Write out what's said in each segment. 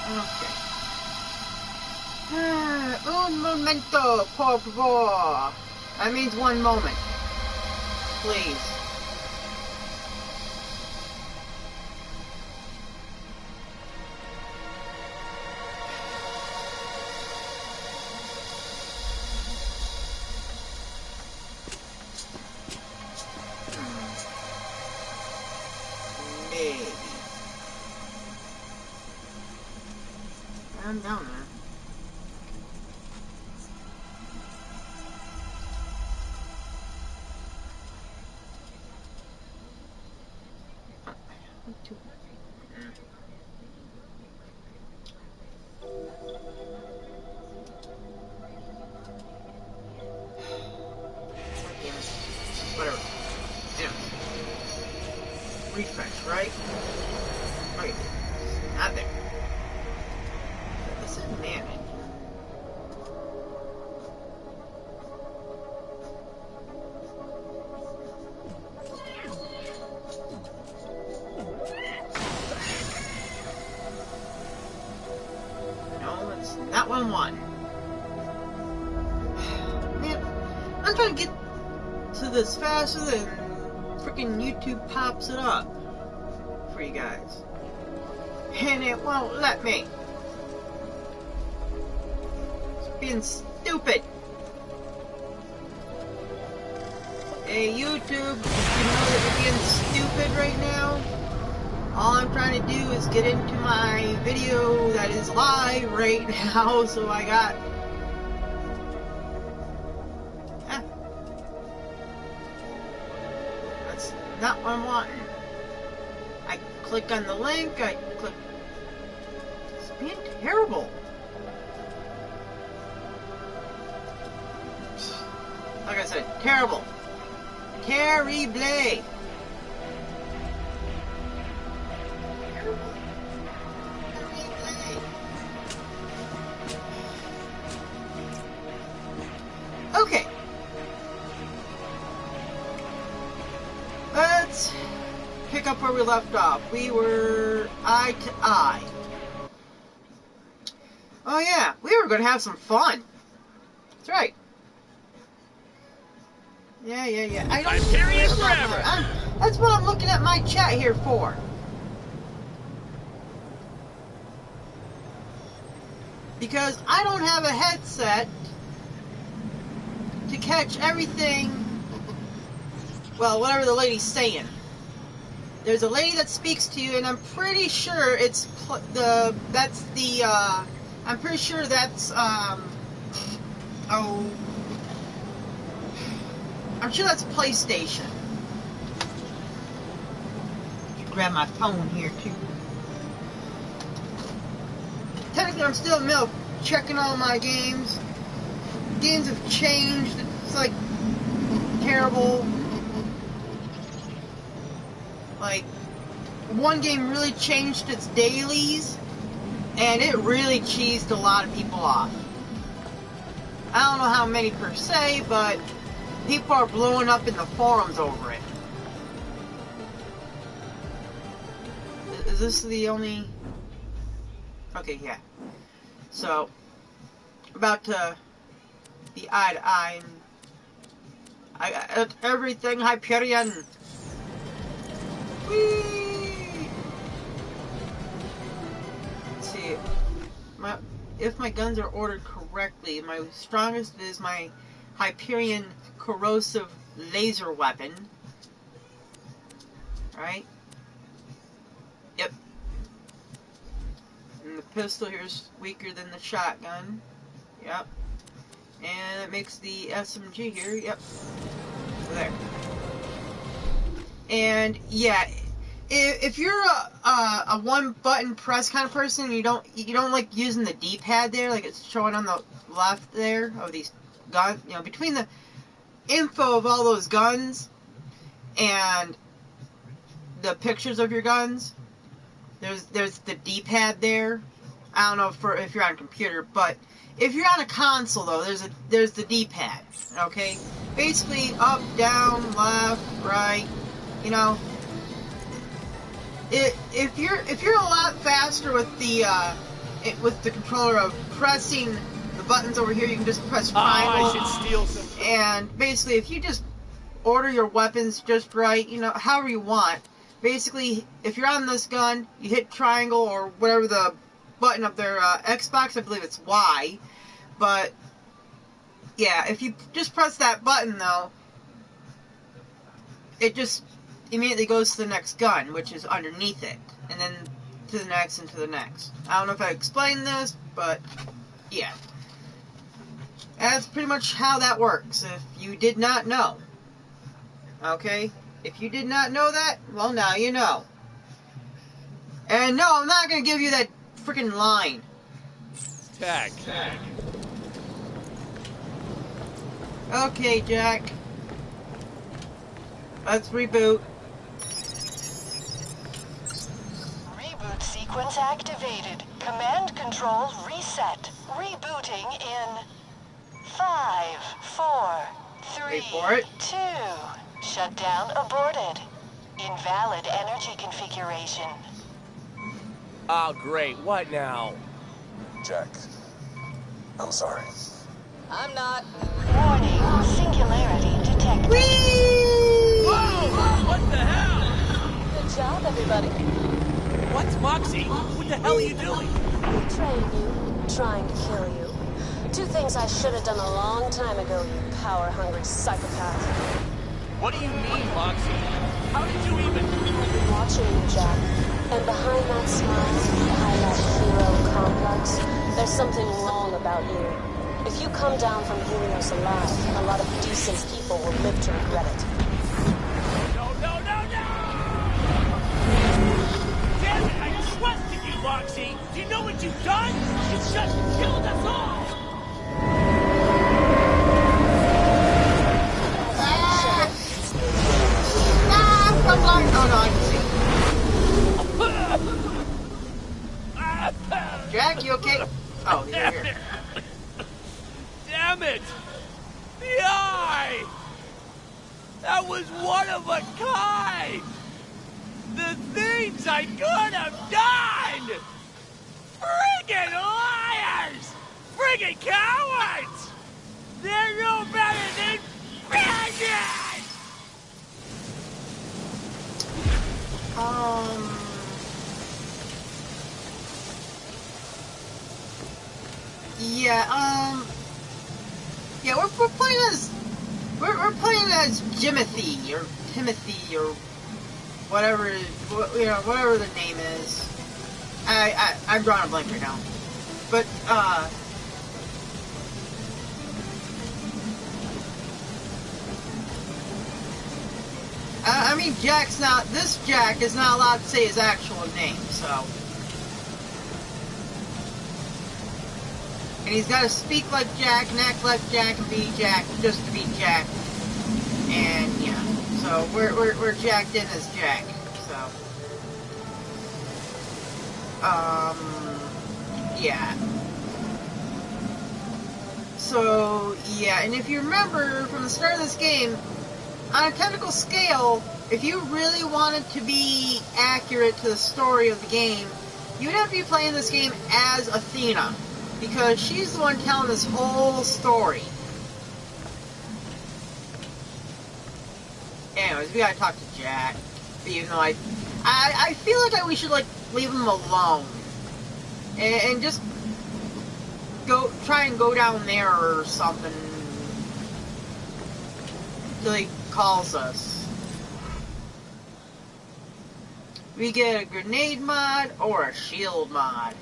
Okay. Un momento, por favor. That means 1 moment. Please. Maybe. I'm down there. Whatever. Anyway. Refresh, right? Okay. Not there. This is managed. No, it's not what I want. Man, I'm trying to get to this faster than freaking YouTube pops it up for you guys. And it won't let me. It's being stupid. Hey YouTube, you know that you're being stupid right now? All I'm trying to do is get into my video that is live right now, so I got... That's not what I'm wanting. I click on the link, I click... It's being terrible. Like I said, terrible. Terrible. Okay. Let's pick up where we left off. We were eye to eye. Oh yeah, we were going to have some fun. That's right. Yeah. I don't Hyperion forever. That's what I'm looking at my chat here for. Because I don't have a headset to catch everything, well, whatever the lady's saying. There's a lady that speaks to you, and I'm pretty sure it's I'm pretty sure that's, I'm sure that's PlayStation. Grab my phone here, too. Technically, I'm still in the middle of checking all my games. Games have changed. It's like terrible. Like, one game really changed its dailies, and it really cheesed a lot of people off. I don't know how many per se, but people are blowing up in the forums over it. Is this the only... Okay, yeah. So, about to be eye to eye, and I got everything Hyperion. Whee! Let's see. If my guns are ordered correctly, my strongest is my Hyperion corrosive laser weapon. Right? Yep. And the pistol here is weaker than the shotgun. Yep. And it makes the SMG here. Yep. There. And yeah, if you're a one button press kind of person, you don't like using the D-pad there, like it's showing on the left there of these guns. You know, between the info of all those guns and the pictures of your guns, there's the D-pad there. I don't know if you're on a computer, but if you're on a console though, there's the D-pad. Okay, basically up, down, left, right. You know, if you're a lot faster with the with the controller of pressing the buttons over here. You can just press triangle. I should steal some. And basically, if you just order your weapons just right, you know, however you want. Basically, if you're on this gun, you hit triangle or whatever the button of their Xbox, I believe it's Y. But, yeah, if you just press that button, though, it just immediately goes to the next gun, which is underneath it. And then to the next and to the next. I don't know if I explained this, but, yeah. That's pretty much how that works, if you did not know. Okay? If you did not know that, well, now you know. And no, I'm not going to give you that freaking line. Tag. Okay, Jack. Let's reboot. Reboot sequence activated. Command controls reset. Rebooting in 5, 4, 3, Wait for it. 2. Shutdown aborted. Invalid energy configuration. Oh, great. What now? Jack, I'm sorry. I'm not. Warning. Singularity detected. Whee! Whoa! What the hell? Good job, everybody. What's Moxie? What the hell are you doing? Betraying you, trying to kill you. Two things I should have done a long time ago, you power-hungry psychopath. What do you mean, Moxie? How did you even... I've been watching you, Jack. And behind that smile, behind that hero complex, there's something wrong about you. If you come down from Helios alive, a lot of decent people will live to regret it. No! Damn it, I trusted you, Moxie! Do you know what you've done? You've just killed us all! Jack, you okay? Oh, you're here. Damn it! The eye! That was one of a kind! The things I could have done! Friggin' liars! Friggin' cowards! They're no better than bandits! Yeah, we're playing as we're playing as Jimothy or Timothy or whatever whatever the name is. I'm drawing a blank right now, but I mean this Jack is not allowed to say his actual name, so. And he's got to speak like Jack and act like Jack and be Jack just to be Jack. And yeah, so we're jacked in as Jack. So, yeah. So yeah, and if you remember from the start of this game, on a technical scale, if you really wanted to be accurate to the story of the game, you would have to be playing this game as Athena. Because she's the one telling this whole story. Anyways, we gotta talk to Jack. Even though I feel like we should like leave him alone. And just try and go down there or something. Till he calls us. We get a grenade mod or a shield mod.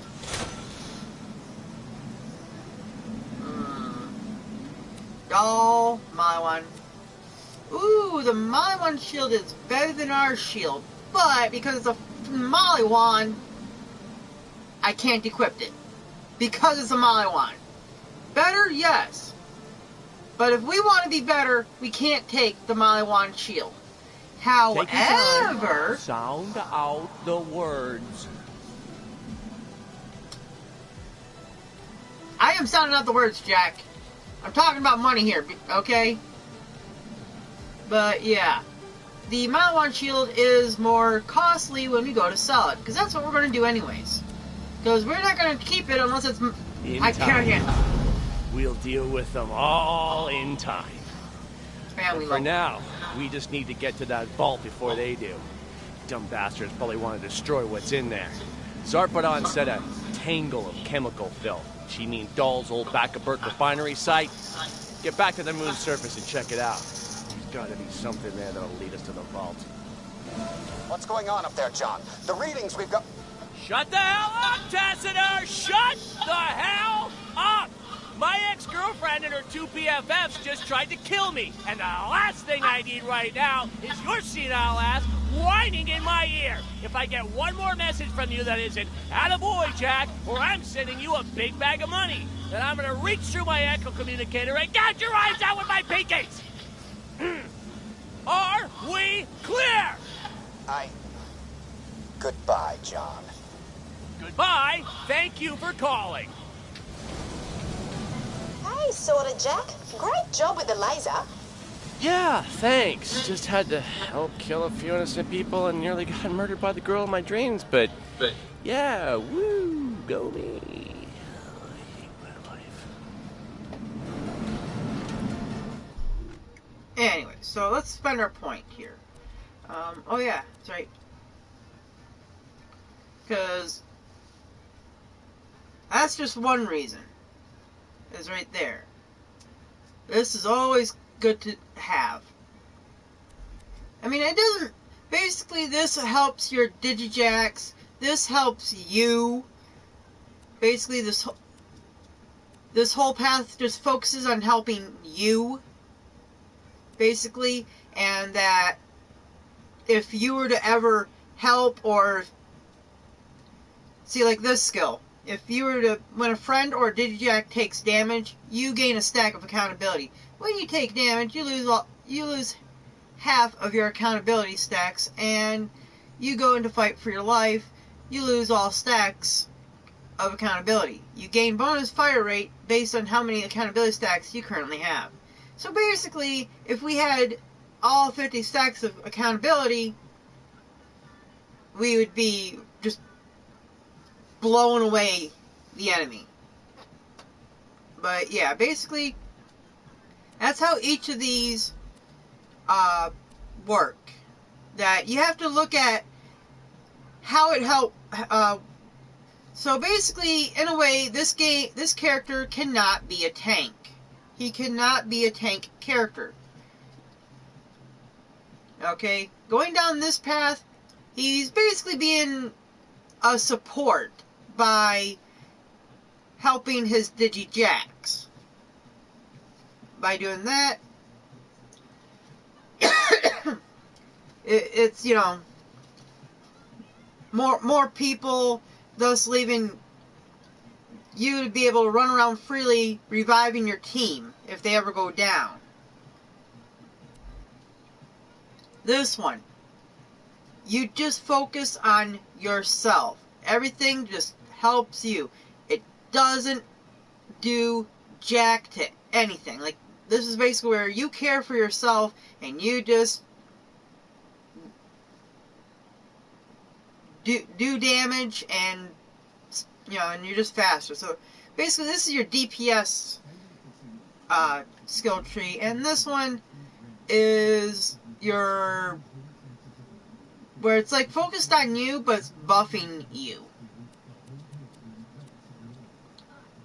Oh, my one. Ooh, the Molly one shield is better than our shield. But because it's a Molly one, I can't equip it. Because it's a Molly one. Better? Yes. But if we want to be better, we can't take the Molly one shield. However, sound out the words. I am sounding out the words, Jack. I'm talking about money here, okay? But yeah, the Mile 1 shield is more costly when we go to sell it, because that's what we're going to do anyways. Because we're not going to keep it unless it's... In I time. can't. We'll deal with them all in time. Family For love. now, we just need to get to that vault before they do. Dumb bastards probably want to destroy what's in there. Zarpadon said a tangle of chemical filth. She mean Dahl's old Back-a-Burk refinery site. Get back to the moon's surface and check it out. There's gotta be something there that'll lead us to the vault. What's going on up there, John? The readings we've got... Shut the hell up, Tassiter! Shut the hell up! My ex-girlfriend and her two BFFs just tried to kill me, and the last thing I need right now is your senile ass whining in my ear. If I get one more message from you that isn't "Attaboy, Jack," or I'm sending you a big bag of money, then I'm gonna reach through my echo communicator and gouge your eyes out with my pinkies! Are we clear? Goodbye, John. Goodbye. Thank you for calling. Hey, sorta Jack. Great job with the laser. Yeah, thanks. Just had to help kill a few innocent people and nearly got murdered by the girl in my dreams, but yeah, woo, go me. I hate my life. Anyway, so let's spend our point here. Oh yeah, that's right. Because that's just one reason. Is right there. This is always good to have. I mean, it doesn't... Basically, this helps your Digijacks. This helps you. Basically, this whole path just focuses on helping you. Basically, and that if you were to ever help or... See, like this skill. If you were to... When a friend or a Digijack takes damage, you gain a stack of accountability. When you take damage, you lose half of your accountability stacks, and you go into fight for your life, you lose all stacks of accountability. You gain bonus fire rate based on how many accountability stacks you currently have. So basically, if we had all 50 stacks of accountability, we would be just blowing away the enemy. But yeah, basically, that's how each of these work. That you have to look at how it helped. So basically, in a way, this character cannot be a tank. He cannot be a tank character. Okay, going down this path, he's basically being a support by helping his Digijacks. By doing that, it's, you know, more people, thus leaving you to be able to run around freely, reviving your team if they ever go down. This one, you just focus on yourself. Everything just helps you. It doesn't do jack to anything. Like, this is basically where you care for yourself and you just do damage, and you know, and you're just faster. So basically, this is your DPS skill tree, and this one is your where it's like focused on you, but it's buffing you.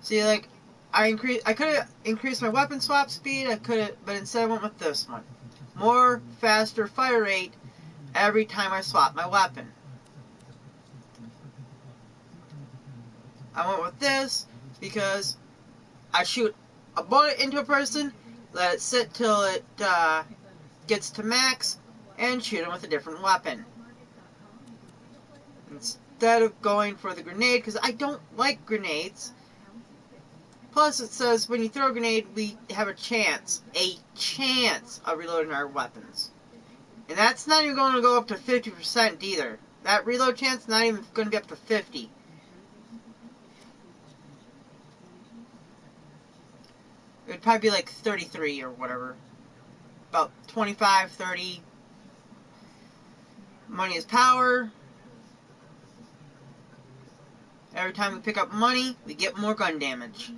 See, like, I could have increased my weapon swap speed. But instead I went with this one. More faster fire rate every time I swap my weapon. I went with this because I shoot a bullet into a person, let it sit till it gets to max, and shoot him with a different weapon. Instead of going for the grenade, because I don't like grenades. Plus, it says when you throw a grenade, we have a chance of reloading our weapons. And that's not even going to go up to 50% either. That reload chance is not even going to be up to 50. It would probably be like 33 or whatever. About 25, 30. Money is power. every time we pick up money, we get more gun damage.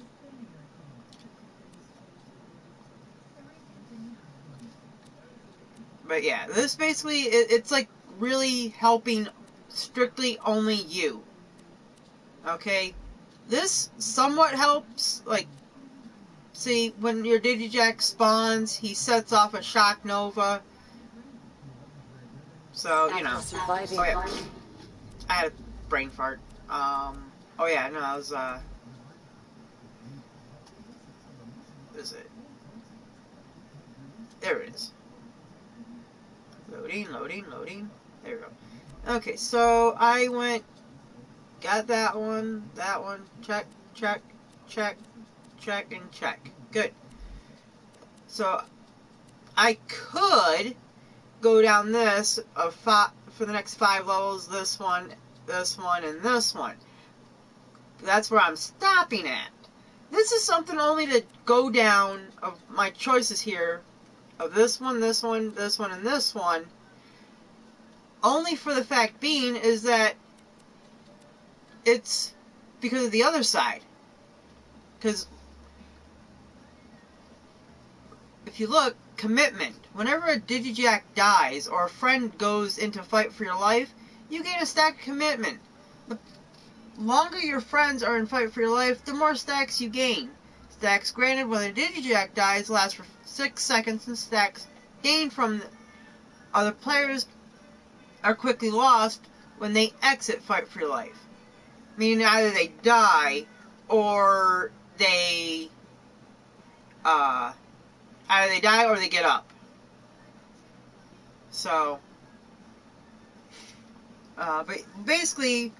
But yeah, this basically, it's like really helping strictly only you. Okay? This somewhat helps, like, see, when your Digijack spawns, he sets off a shock nova. So, you know. Oh yeah. I had a brain fart. Oh yeah, no, I was, what is it? There it is. Loading, loading, loading. There we go. Okay, so I went, got that one, check, check, check, check, and check. Good. So I could go down this of for the next 5 levels, this one, and this one. That's where I'm stopping at. This is something only to go down of my choices here, of this one, this one, this one, and this one. Only for the fact being is that it's because of the other side. Because if you look, commitment. Whenever a Digijack dies or a friend goes into fight for your life, you gain a stack of commitment. The longer your friends are in fight for your life, the more stacks you gain. Stacks granted when a Digijack dies last for 6 seconds, and stacks gained from other players are quickly lost when they exit fight for your life. Meaning either they die or they either they die or they get up. So, but basically,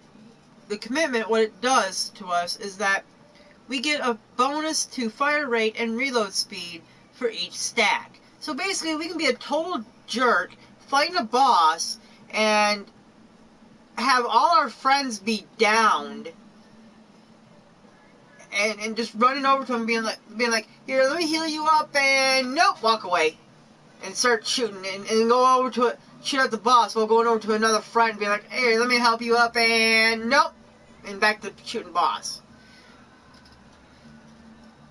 the commitment, what it does to us is that we get a bonus to fire rate and reload speed for each stack. So basically, we can be a total jerk, fighting a boss, and have all our friends be downed, and just running over to them, being like, here, let me heal you up, and nope, walk away, and start shooting, and go over to it, shoot at the boss while going over to another friend, and be like, hey, let me help you up, and nope, and back to shooting boss.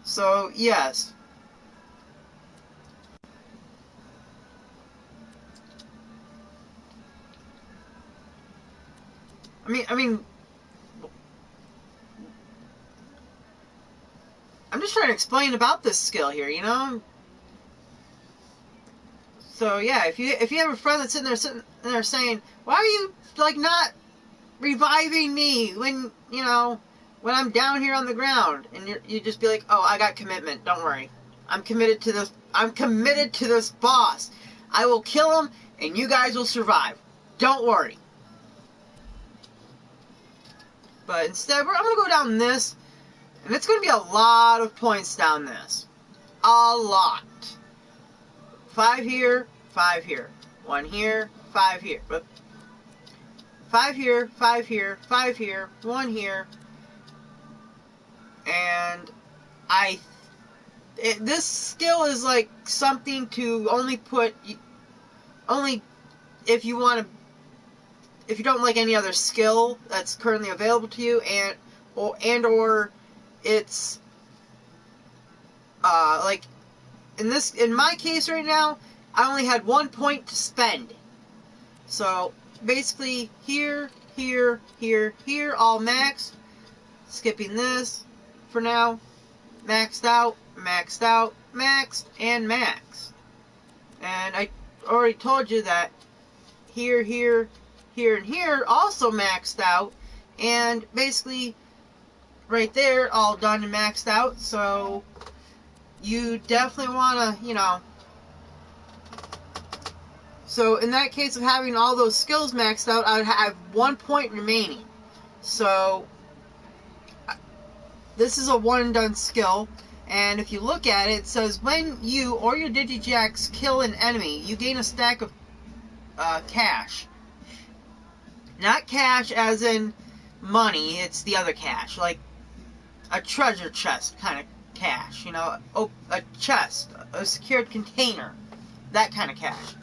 So yes. I mean, I'm just trying to explain about this skill here, you know? So yeah, if you have a friend that's sitting there saying, why are you, like, not reviving me when, you know, when I'm down here on the ground? And you just be like, oh, I got commitment, don't worry. I'm committed to this boss. I will kill him, and you guys will survive. Don't worry. But instead, I'm going to go down this, and it's going to be a lot of points down this. A lot. 5 here, 5 here. 1 here, 5 here. 5 here, 5 here, 5 here, 1 here. And this skill is like something to only if you want to, if you don't like any other skill that's currently available to you, or it's like in my case right now, I only had 1 point to spend. So basically here, here, here, here, all maxed. Skipping this for now. Maxed out, maxed, and maxed. And I already told you that here, here, here, and here also maxed out. And basically right there, all done and maxed out. So you definitely want to, you know. So in that case of having all those skills maxed out, I would have 1 point remaining. So this is a one and done skill. And if you look at it, it says when you or your Digijacks kill an enemy, you gain a stack of cash. Not cash as in money, it's the other cash. Like a treasure chest kind of cash, you know, a chest, a secured container, that kind of cash.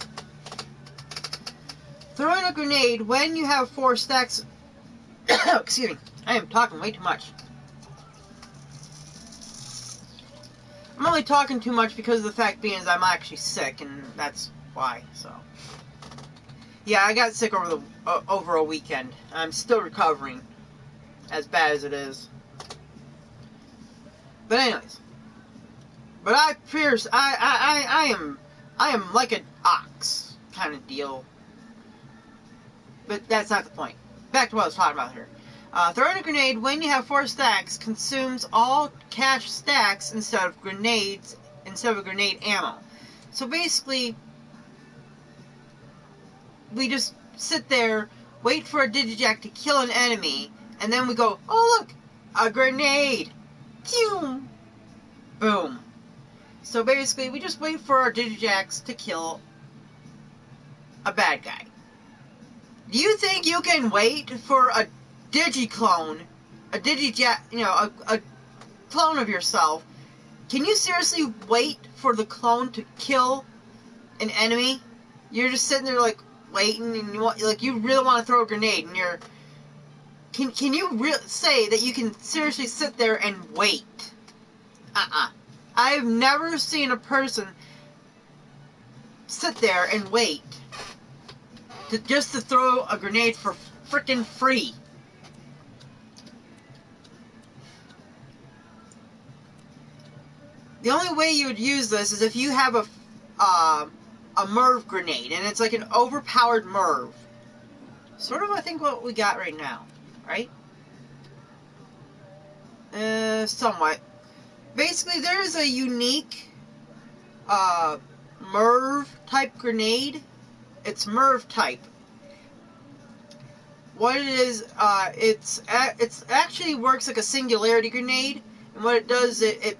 Throwing a grenade when you have 4 stacks, excuse me, I am talking way too much. I'm only talking too much because of the fact being is I'm actually sick, and that's why, so. Yeah, I got sick over a weekend. I'm still recovering, as bad as it is. But anyways. But I am like an ox kind of deal. But that's not the point. Back to what I was talking about here. Throwing a grenade when you have 4 stacks consumes all cash stacks instead of grenade ammo. So basically, we just sit there, wait for a Digijack to kill an enemy, and then we go, oh look, a grenade! Pew! Boom. So basically, we just wait for our Digijacks to kill a bad guy. Do you think you can wait for a Digiclone, a Digijack, a clone of yourself? Can you seriously wait for the clone to kill an enemy? You're just sitting there like waiting, and you really want to throw a grenade, and you're. Can you say that you can seriously sit there and wait? I've never seen a person sit there and wait just to throw a grenade for frickin' free. The only way you would use this is if you have a MIRV grenade, and it's like an overpowered MIRV. Sort of, I think, what we got right now, right? Somewhat. Basically, there's a unique MIRV type grenade. It's MIRV type. What it is, it's actually works like a singularity grenade, and what it does, it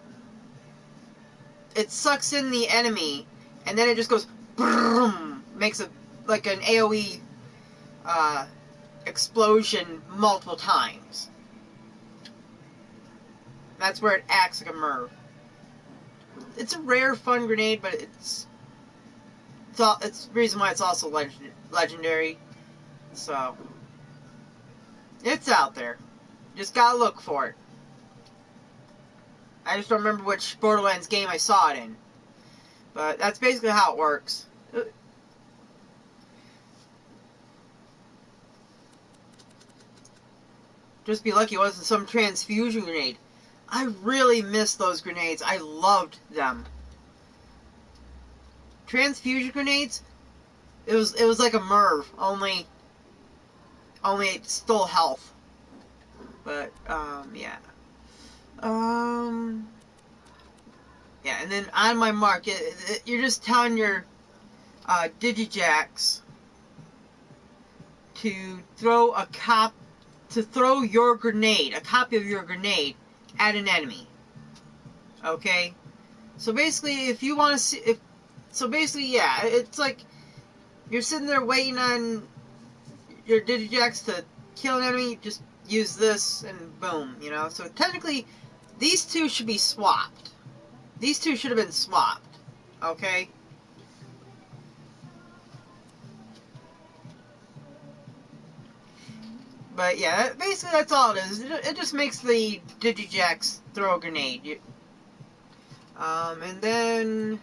sucks in the enemy, and then it just goes boom, makes a like an AOE explosion multiple times. That's where it acts like a MIRV. It's a rare, fun grenade, but it's the reason why it's also legendary. So it's out there. Just gotta look for it. I just don't remember which Borderlands game I saw it in. But that's basically how it works. Just be lucky it wasn't some transfusion grenade. I really miss those grenades. I loved them. Transfusion grenades, it was like a MIRV, only it stole health. But yeah. Yeah, and then on my mark, you're just telling your Digijacks to throw a your grenade, a copy of your grenade, at an enemy. Okay? So basically, if you want to see, yeah, it's like you're sitting there waiting on your Digijacks to kill an enemy, just use this, and boom, So technically, these two should be swapped. These two should have been swapped. Okay? But yeah, basically that's all it is. It just makes the Digijacks throw a grenade. And then...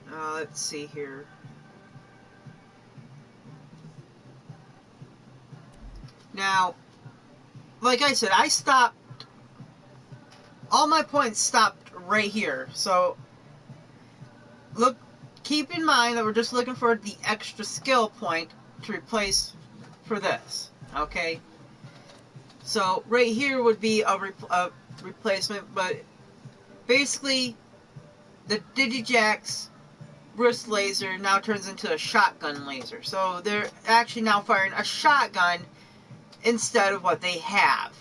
let's see here. Now, like I said, I stopped... All my points stopped right here. So, keep in mind that we're just looking for the extra skill point to replace for this. Okay? So, right here would be a replacement, but basically, the Digijack's wrist laser now turns into a shotgun laser. So, they're actually now firing a shotgun instead of what they have.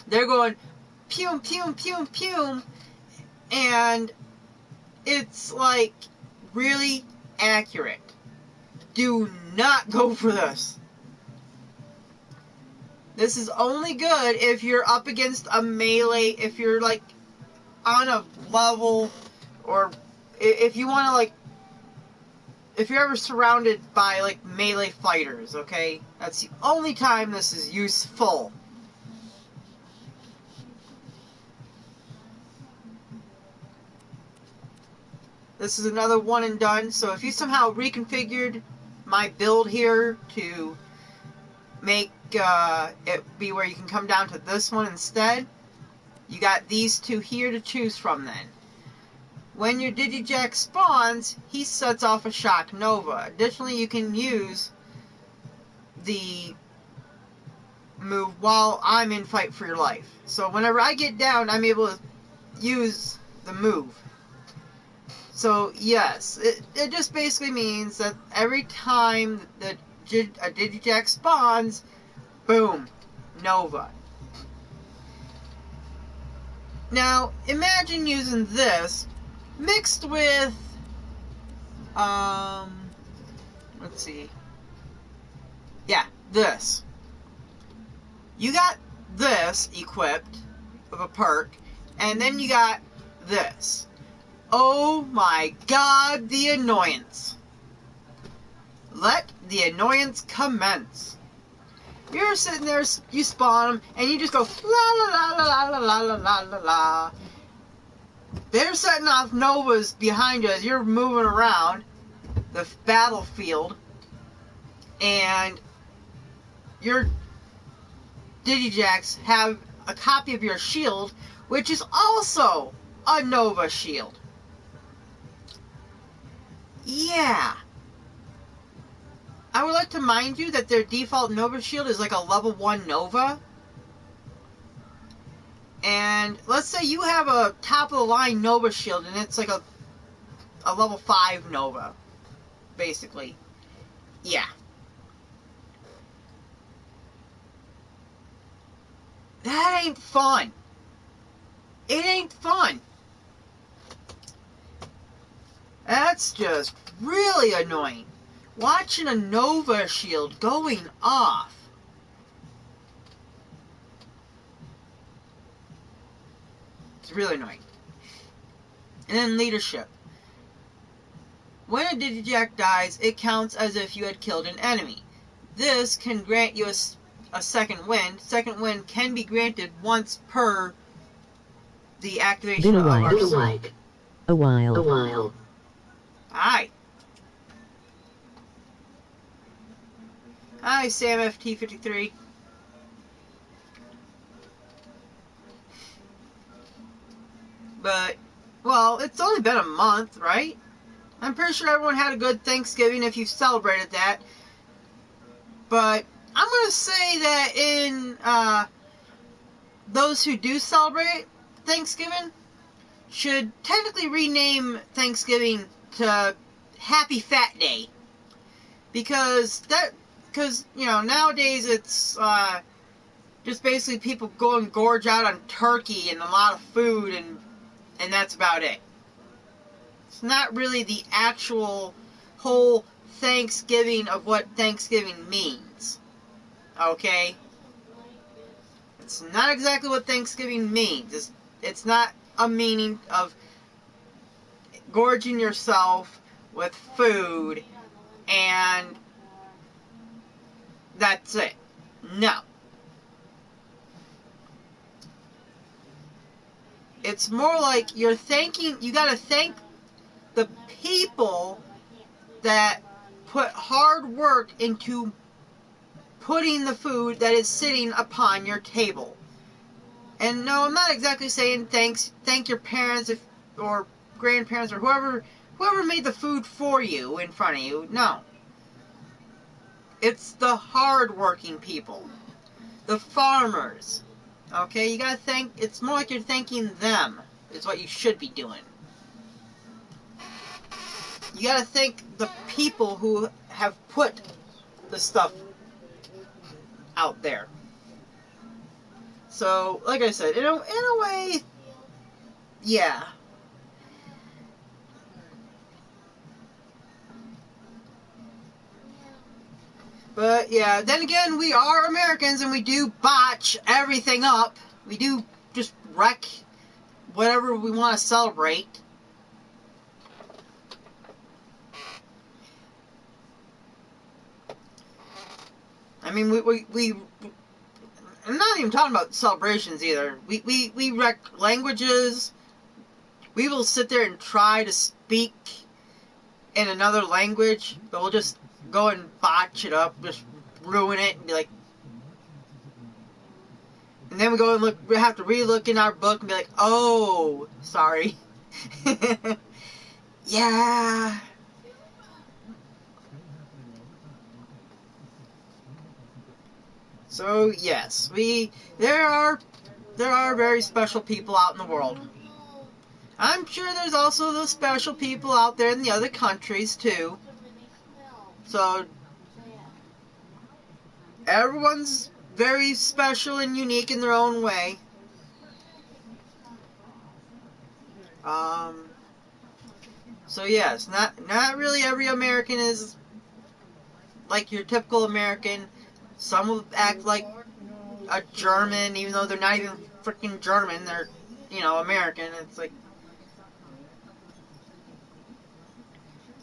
They're going pew, pew, pew, pew, and it's like really accurate. Do not go for this. This is only good if you're up against a melee, if you're like on a level, or if you want to like if you're ever surrounded by, like, melee fighters, okay? That's the only time this is useful. This is another one and done, so if you somehow reconfigured my build here to make it be where you can come down to this one instead, you got these two here to choose from then. When your Digijack spawns, he sets off a shock nova. Additionally, you can use the move while I'm in fight for your life. So whenever I get down, I'm able to use the move. So yes, it just basically means that every time that a Digijack spawns, boom, nova. Now, imagine using this mixed with, let's see, yeah, this. You got this equipped with a perk, and then you got this. Oh my god, the annoyance. Let the annoyance commence. You're sitting there, you spawn them, and you just go la la la la la la la la la la. They're setting off novas behind you as you're moving around the battlefield, and your Digijacks have a copy of your shield, which is also a nova shield. Yeah. I would like to mind you that their default nova shield is like a level 1 nova. And let's say you have a top of the line nova shield and it's like a level 5 nova, basically. Yeah. That ain't fun. It ain't fun. That's just really annoying. Watching a nova shield going off. It's really annoying. And then leadership. When a Digijack dies, it counts as if you had killed an enemy. This can grant you a second wind. Second wind can be granted once per the activation of our soul. A while. Hi. Hi, Sam FT53. But, well, it's only been a month, right? I'm pretty sure everyone had a good Thanksgiving if you celebrated that. But I'm going to say that in those who do celebrate Thanksgiving should technically rename Thanksgiving to Happy Fat Day. Because, you know, nowadays it's just basically people go and gorge out on turkey and a lot of food, and that's about it. It's not really the actual whole Thanksgiving of what Thanksgiving means. Okay? It's not exactly what Thanksgiving means. It's not a meaning of gorging yourself with food and that's it. No. It's more like you gotta thank the people that put hard work into putting the food that is sitting upon your table. And no, I'm not exactly saying thank your parents or grandparents or whoever made the food for you in front of you. No. It's the hard-working people. The farmers. Okay, you gotta it's more like you're thanking them, is what you should be doing. You gotta thank the people who have put the stuff out there. So, like I said, in a way, yeah. But, yeah, then again, we are Americans and we do botch everything up. We do just wreck whatever we want to celebrate. I mean, I'm not even talking about celebrations either. We wreck languages. We will sit there and try to speak in another language, but we'll just go and botch it up, just ruin it, and be like... And then we go and look, we have to re-look in our book and be like, oh, sorry. Yeah. So yes, there are very special people out in the world. I'm sure there's also those special people out there in the other countries too. So everyone's very special and unique in their own way. So yes, not really every American is like your typical American. Some will act like a German, even though they're not even freaking German. They're, American. It's like,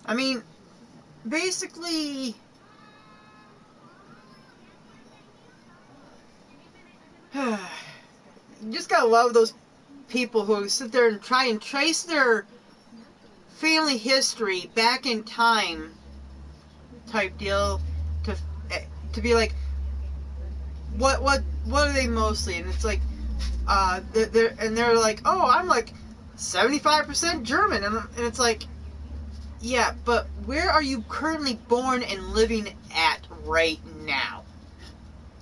I mean, basically, you just gotta love those people who sit there and try and trace their family history back in time, type deal, to be like, what are they mostly? And it's like, they're like, oh, I'm like 75% German, and it's like, yeah, but where are you currently born and living at right now?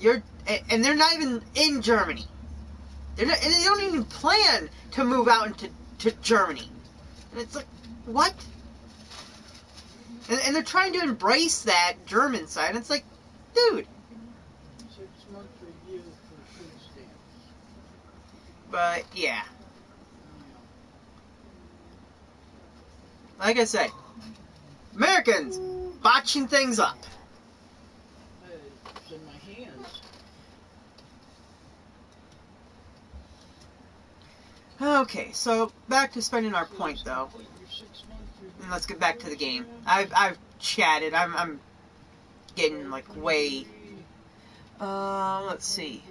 And they're not even in Germany. And they don't even plan to move out into Germany. And it's like, what? And they're trying to embrace that German side. And it's like, dude. 6 months a year for food stamps. But, yeah. Like I said, Americans botching things up. It's in my hands. Okay, so back to spending our point, though. And let's get back to the game. I've chatted. I'm getting like way. Let's see.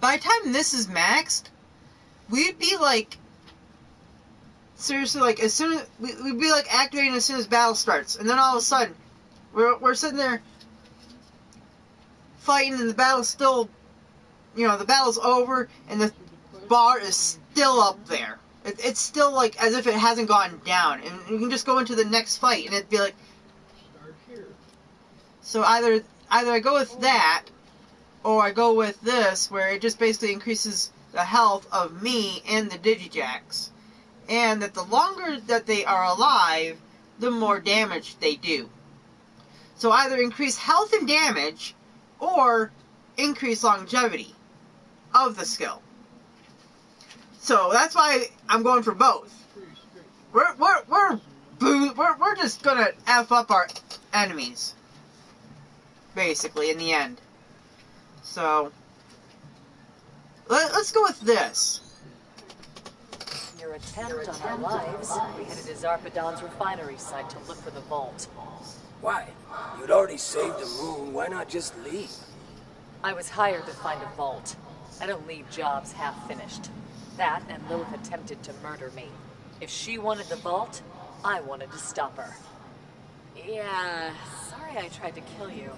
By the time this is maxed, we'd be like, seriously, like, as soon as we'd be like activating as soon as battle starts, and then all of a sudden we're sitting there fighting, and the battle's still, the battle's over, and the bar is still up there. It's still like as if it hasn't gone down, and you can just go into the next fight, and it'd be like, so either I go with that, or I go with this, where it just basically increases the health of me and the Digijacks. And that the longer that they are alive, the more damage they do. So either increase health and damage, or increase longevity of the skill. So that's why I'm going for both. We're just gonna F up our enemies, basically, in the end. So let's go with this. Your attempt on our lives, we headed to Zarpedon's refinery site to look for the vault. Why? You'd already saved the moon. Why not just leave? I was hired to find a vault. I don't leave jobs half-finished. That and Lilith attempted to murder me. If she wanted the vault, I wanted to stop her. Yeah, sorry I tried to kill you.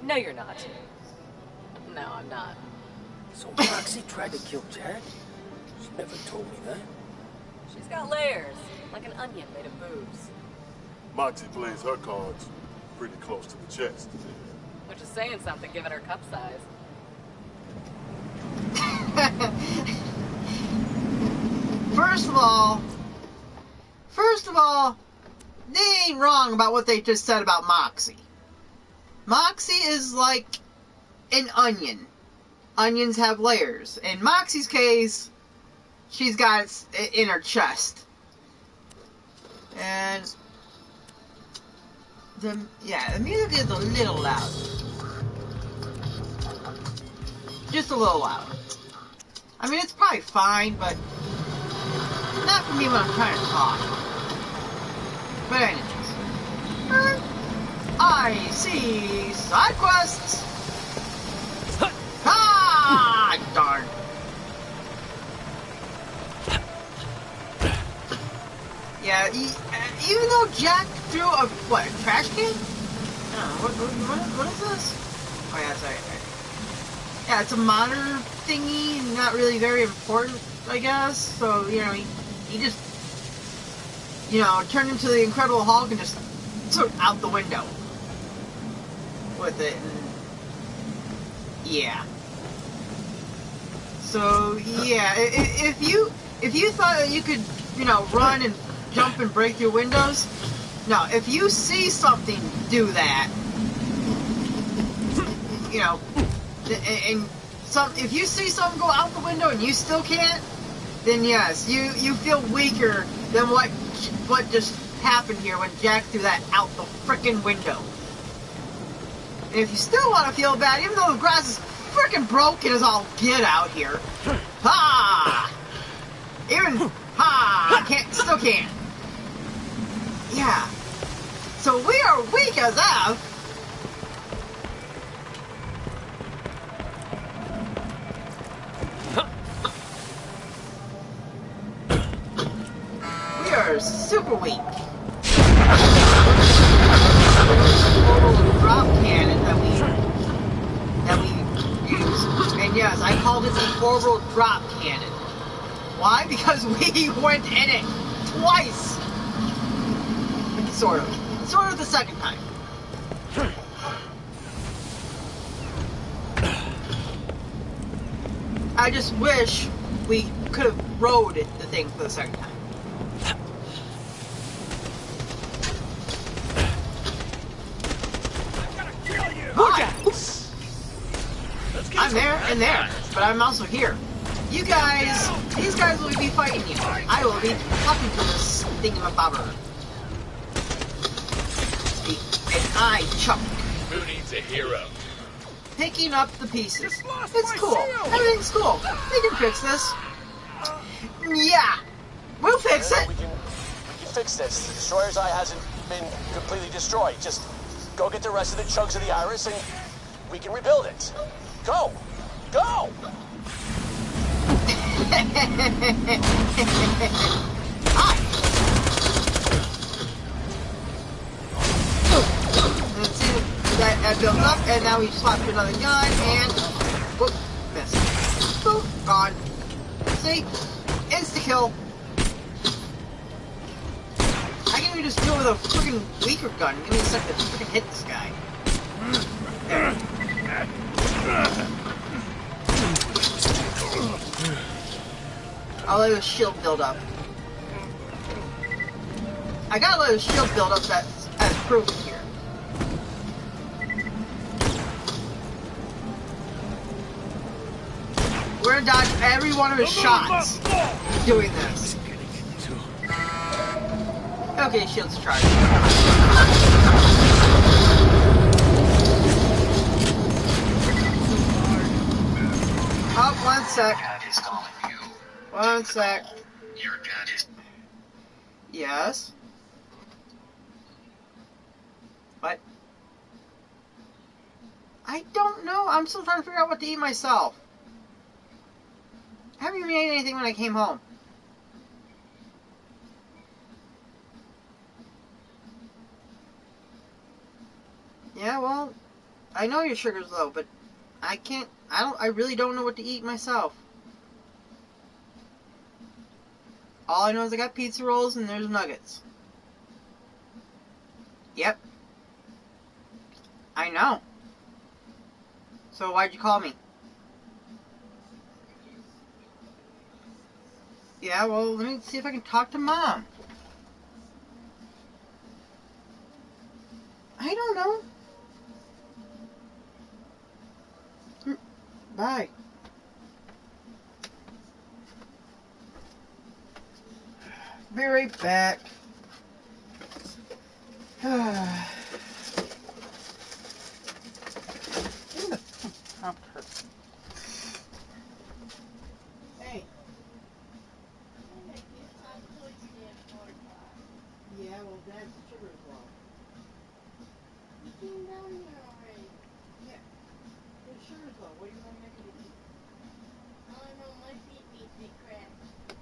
No, you're not. No, I'm not. So Moxie tried to kill Jack? She never told me that. She's got layers, like an onion made of booze. Moxie plays her cards pretty close to the chest. Which is saying something given her cup size. First of all, they ain't wrong about what they just said about Moxie. Moxie is like an onion. Onions have layers. In Moxie's case, she's got it in her chest. And the music is a little loud. Just a little loud. I mean, it's probably fine, but not for me when I'm trying to talk. But anyways. I see side quests. Ah, darn. Yeah, even though Jack threw a trash can? What is this? Oh yeah, sorry. Yeah, it's a modern thingy, not really very important, I guess. So he just turned into the Incredible Hulk and just took out the window with it. And yeah. So yeah, if you thought that you could run and jump and break through windows, no. If you see something do that, and if you see something go out the window and you still can't, then yes, you feel weaker than what just happened here when Jack threw that out the frickin' window. And if you still want to feel bad, even though the grass is frickin' broken as all get out here, still can't. Yeah. So we are weak as F. We are super weak. Drop cannon that we use, and yes, I called it the orbital drop cannon. Why? Because we went in it twice. Sort of the second time. I just wish we could have rode the thing for the second time. I'm there and there, but I'm also here. These guys will be fighting you. I will be talking to this thingamabobber. And I chuck. Who needs a hero? Picking up the pieces. It's cool. Everything's cool. We can fix this. Yeah. We'll fix it. We can fix this. The destroyer's eye hasn't been completely destroyed. Just go get the rest of the chunks of the iris and we can rebuild it. Go! Go! Let's see that builds up, and now we swap to another gun, and whoop, miss. Boop, gone. See? Insta kill. I can even just deal with a freaking weaker gun. Give me a second to freaking hit this guy. There. I'll let his shield build up. I gotta let his shield build up as proof here. We're gonna dodge every one of his shots doing this. Okay, shield's charged. Oh, one sec. One sec. Yes. What? I don't know. I'm still trying to figure out what to eat myself. I haven't even ate anything when I came home. Yeah, well, I know your sugar's low, but I really don't know what to eat myself. All I know is I got pizza rolls and there's nuggets. Yep. I know. So why'd you call me? Yeah, well, let me see if I can talk to Mom. I don't know. Bye. Be right back. Hey. Yeah, well, Dad's sugar as well. came down here already. Yeah. It sure is well. What do you want to make it to eat? I don't know, my feet need to be cracked.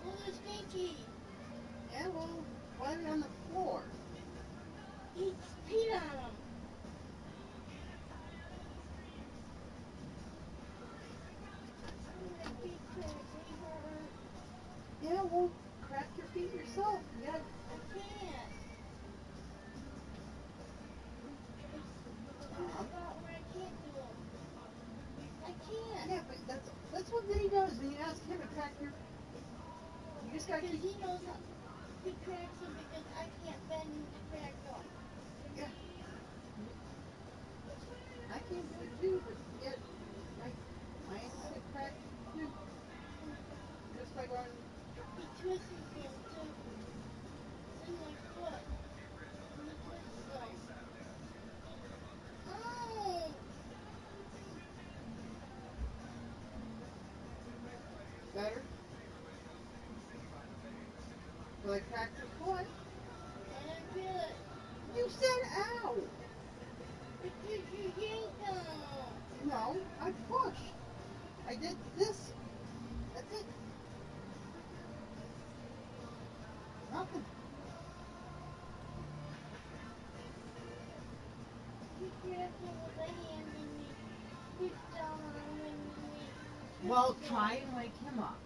Oh, there's Pinky. Yeah, well, why are they on the floor? He peed on him. Oh, my feet cracked. They hurt. Yeah, well, crack your feet yourself. Yeah. I can't. There's a spot where I can't do them. I can't. Yeah, but that's what Vinny does when you ask him to crack your. You just gotta Because keep. he knows how. He cracks them because I can't bend to crack them. Yeah. I can't do it too, but yet my ankle get cracked too. Just by going. He twists them too. It's in my foot. And he twists them. Oh! Better. Well, I cracked your foot. I didn't feel it. You said ow. Because you yanked on them. No, I pushed. I did this. That's it. Nothing. He grabbed them with a hand and he pushed down on them and he Well, twisted try them. and wake him up.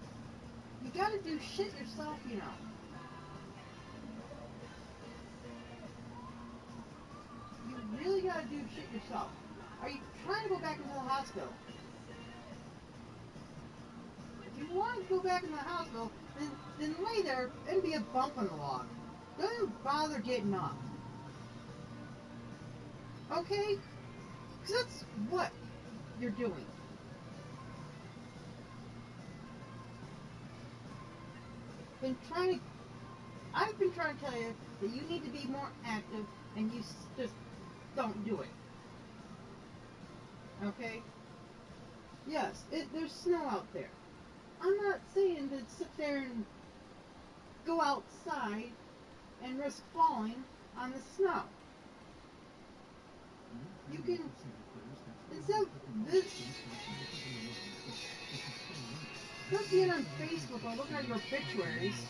You gotta do shit yourself, you know. You really gotta do shit yourself. Are you trying to go back into the hospital? If you want to go back into the hospital, then lay there and be a bump on the log. Don't even bother getting up. Okay? Because that's what you're doing. I've been trying to tell you that you need to be more active, and you just don't do it. Okay? Yes, there's snow out there. I'm not saying to sit there and go outside and risk falling on the snow. You can, instead of being on Facebook or looking at your obituaries,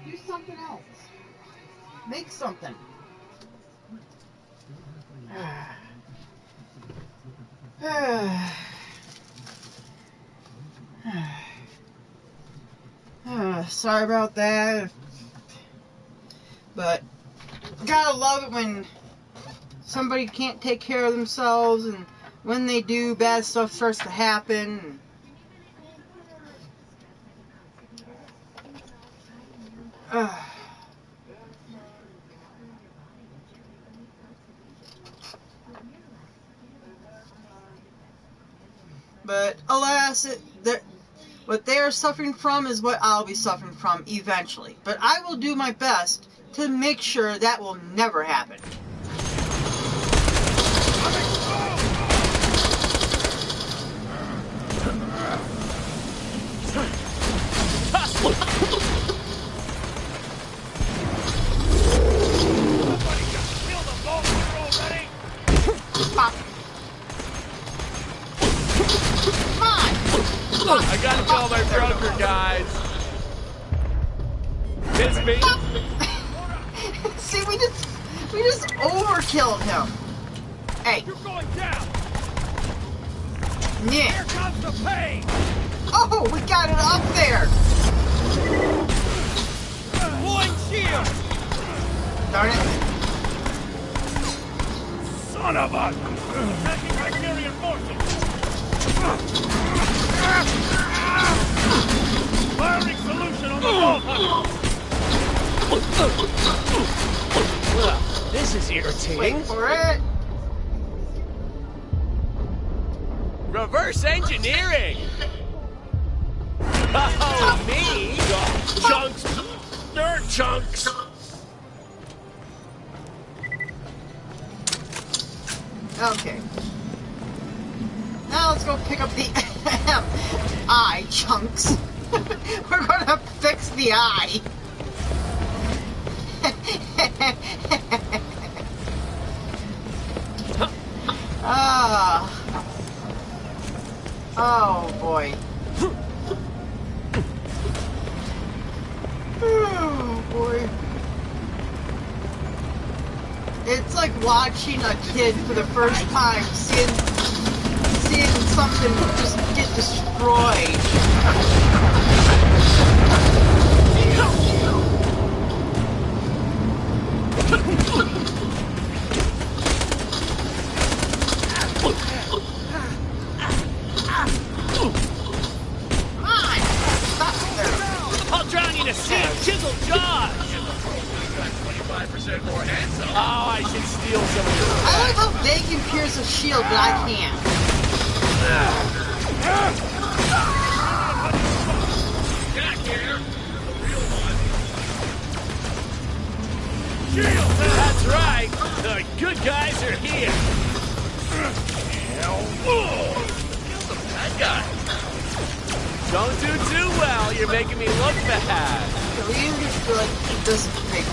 do something else. Make something. Sorry about that, but gotta love it when somebody can't take care of themselves, and when they do, bad stuff starts to happen. But alas, what they are suffering from is what I'll be suffering from eventually. But I will do my best to make sure that will never happen. I gotta tell my broker, guys. Miss me? See, we just overkilled him. Hey. You're going down. Yeah. Here comes the pain. Oh, we got it up there. Deploying shield. Darn it. Son of a... Attacking Hyperion forces. Firing solution on the vault hunter. Well, this is irritating. Wait for it. Reverse engineering. Oh, me? Chunks. Dirt chunks. Okay. Now let's go pick up the eye chunks. We're gonna fix the eye. Oh boy. Oh boy. It's like watching a kid for the first time, seeing something just get destroyed. I'll drown you in a sea of chiseled jaws. 25% more handsome. Oh, I should steal some of your... I like how they can pierce a shield, but I can't. Jack here, the real one. Shield! That's right. The good guys are here. The bad guy. Don't do too well. You're making me look bad. So we just feel like keep this